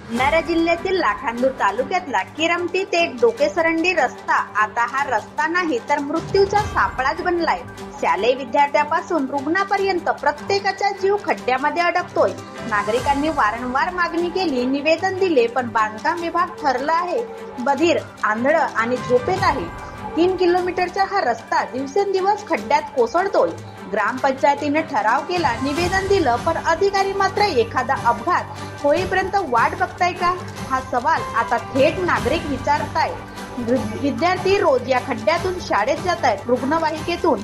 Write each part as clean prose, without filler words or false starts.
भंडारा जिल्ह्यातील लाखांदूर तालुक्यातला किरमटी ते डोकेसरंडी रस्ता आता हा रस्ता नाही तर मृत्यूचा सापळाच बनलाय। शालेय विद्यार्थ्यापासून रुग्णापर्यंत प्रत्येकाचा जीव खड्ड्यामध्ये अडकतोय। नागरिकांनी वारंवार मागणी केली, निवेदन दिले, पण बांधकाम विभाग ठरला आहे बधीर, आंधळ आणि झोपेत आहे। 3 किलोमीटरचा हा रस्ता दिवसेंदिवस खड्ड्यात कोसळतोय। ग्रामपंचायतीने ठराव केला, निवेदन दिलं, पण अधिकारी मात्र एखादा अपघात होईपर्यंत वाट बघताय का, हा सवाल आता थेट नागरिक विचारताय। विद्यार्थी रोज या खड्ड्यातून शाळेत जात आहेत, रुग्णवाहिकेतून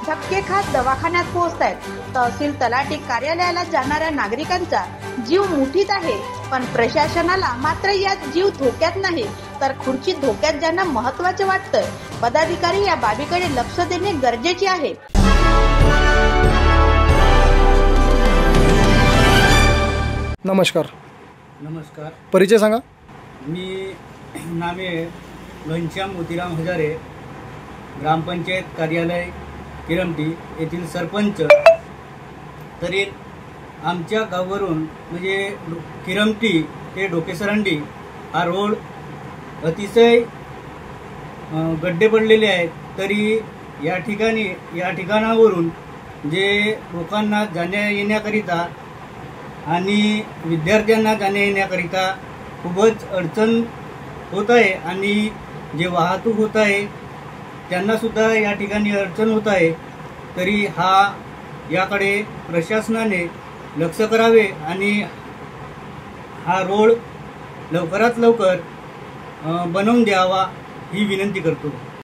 धक्के खात दवाखान्यात पोहोचतायत। तहसील तलाठी कार्यालयाला जाणाऱ्या नागरिकांचा जीव मुठीत आहे, पण प्रशासनाला मात्र यात जीव धोक्यात नाही तर खुर्ची धोक्यात जाणं महत्त्वाचे वाटतंय। पदाधिकारी या बाबीकडे लक्ष देणे गरजेचे आहे। नमस्कार। परिचय सांगा। मी नामे घनश्याम मोतीराम हजारे, ग्रामपंचायत कार्यालय किरमटी येथील सरपंच। तरी आमच्या गावावरून म्हणजे किरमटी ते डोकेसरंडी हा रोड अतिशय गड्डे पडलेले आहेत। तरी या ठिकाणावरून जे लोकांना जाण्या येण्याकरिता आणि विद्यार्थ्यांना जाण्या येण्याकरिता खूपच अडचण होत आहे आणि जे वाहतूक होत आहे त्यांना सुद्धा या ठिकाणी अडचण होत आहे। तरी याकडे प्रशासनाने लक्ष करावे आणि हा रोड लवकरात लवकर बनवून द्यावा ही विनंती करतो।